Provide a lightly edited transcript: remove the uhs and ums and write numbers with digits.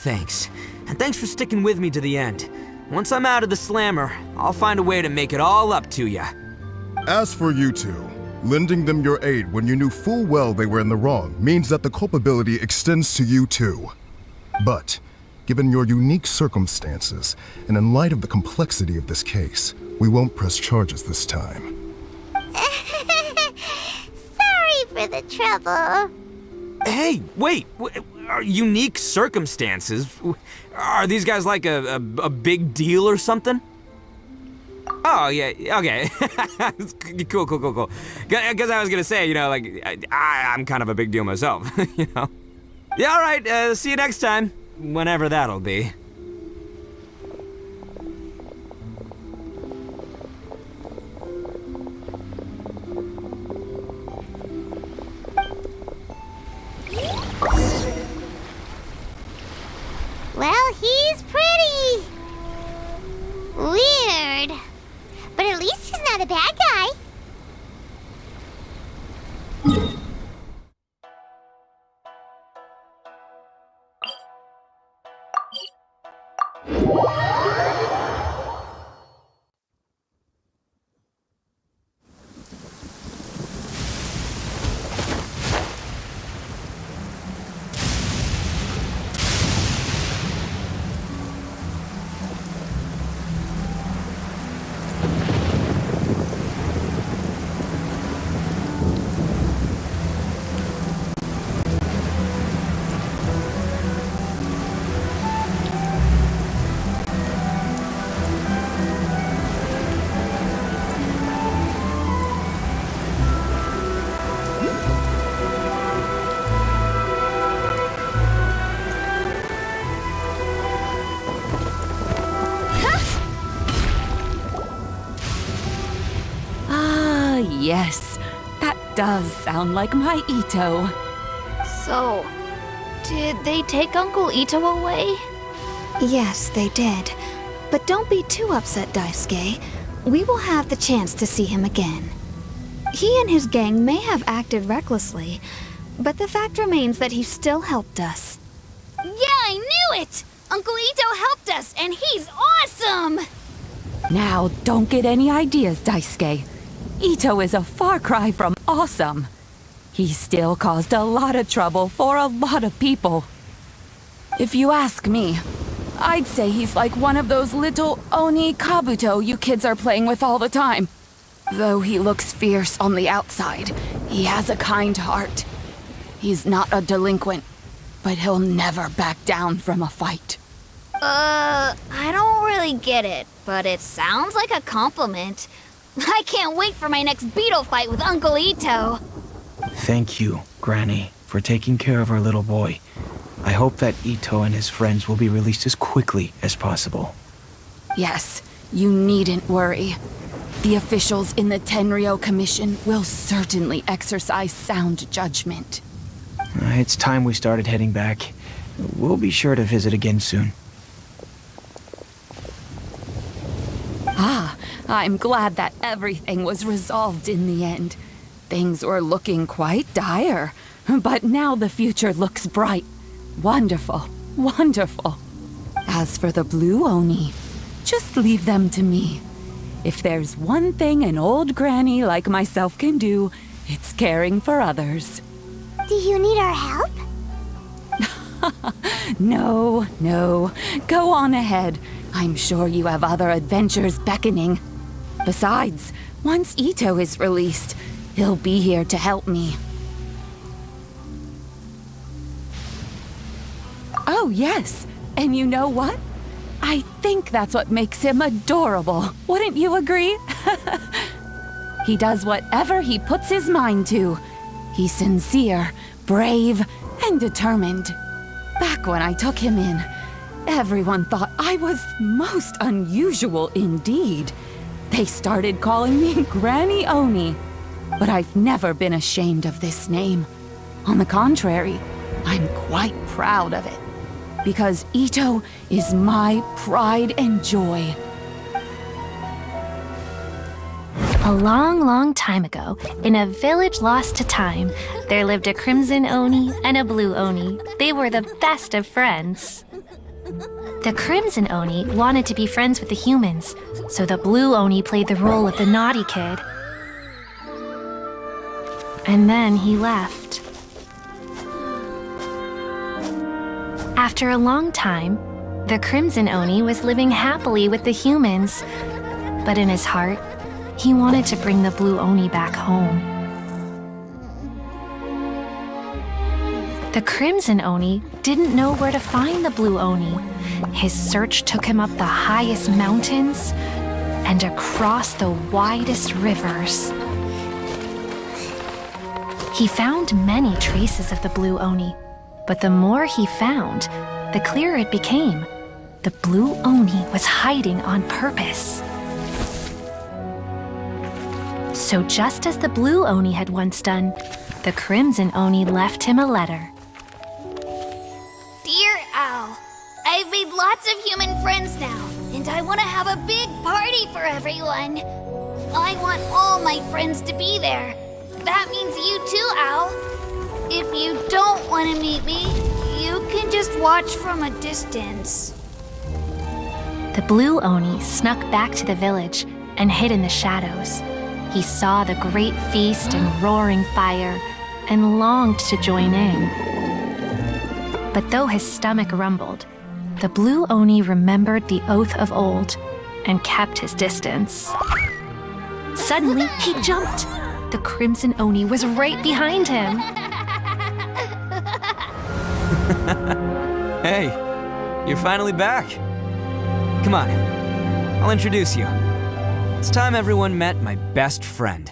thanks. And thanks for sticking with me to the end. Once I'm out of the slammer, I'll find a way to make it all up to ya. As for you two, lending them your aid when you knew full well they were in the wrong means that the culpability extends to you too. But, given your unique circumstances, and in light of the complexity of this case, we won't press charges this time. Sorry for the trouble. Hey, wait! Unique circumstances? Are these guys like a big deal or something? Oh, yeah, okay. Cool. Because I was gonna say, like, I'm kind of a big deal myself, you know? Yeah, all right, see you next time. Whenever that'll be. Well, he's pretty. Weird. But at least he's not a bad guy. Yes, that does sound like my Itto. So, did they take Uncle Itto away? Yes, they did. But don't be too upset, Daisuke. We will have the chance to see him again. He and his gang may have acted recklessly, but the fact remains that he still helped us. Yeah, I knew it! Uncle Itto helped us, and he's awesome! Now, don't get any ideas, Daisuke. Itto is a far cry from awesome. He still caused a lot of trouble for a lot of people. If you ask me, I'd say he's like one of those little Oni Kabuto you kids are playing with all the time. Though he looks fierce on the outside, he has a kind heart. He's not a delinquent, but he'll never back down from a fight. I don't really get it, but it sounds like a compliment. I can't wait for my next beetle fight with Uncle Itto. Thank you, Granny, for taking care of our little boy. I hope that Itto and his friends will be released as quickly as possible. Yes, you needn't worry. The officials in the Tenryou Commission will certainly exercise sound judgment. It's time we started heading back. We'll be sure to visit again soon. Ah, I'm glad that everything was resolved in the end. Things were looking quite dire, but now the future looks bright. Wonderful, wonderful. As for the Blue Oni, just leave them to me. If there's one thing an old granny like myself can do, it's caring for others. Do you need our help? No. Go on ahead. I'm sure you have other adventures beckoning. Besides, once Itto is released, he'll be here to help me. Oh, yes. And you know what? I think that's what makes him adorable. Wouldn't you agree? He does whatever he puts his mind to. He's sincere, brave, and determined. Back when I took him in, everyone thought I was most unusual indeed. They started calling me Granny Oni. But I've never been ashamed of this name. On the contrary, I'm quite proud of it. Because Itto is my pride and joy. A long, long time ago, in a village lost to time, there lived a crimson Oni and a blue Oni. They were the best of friends. The Crimson Oni wanted to be friends with the humans, so the Blue Oni played the role of the naughty kid. And then he left. After a long time, the Crimson Oni was living happily with the humans, but in his heart, he wanted to bring the Blue Oni back home. The Crimson Oni didn't know where to find the Blue Oni. His search took him up the highest mountains and across the widest rivers. He found many traces of the Blue Oni, but the more he found, the clearer it became. The Blue Oni was hiding on purpose. So just as the Blue Oni had once done, the Crimson Oni left him a letter. Dear Owl, I've made lots of human friends now, and I want to have a big party for everyone. I want all my friends to be there. That means you too, Owl. If you don't want to meet me, you can just watch from a distance. The Blue Oni snuck back to the village and hid in the shadows. He saw the great feast and roaring fire and longed to join in. But though his stomach rumbled, the Blue Oni remembered the oath of old and kept his distance. Suddenly, he jumped. The Crimson Oni was right behind him. Hey, you're finally back. Come on, I'll introduce you. It's time everyone met my best friend.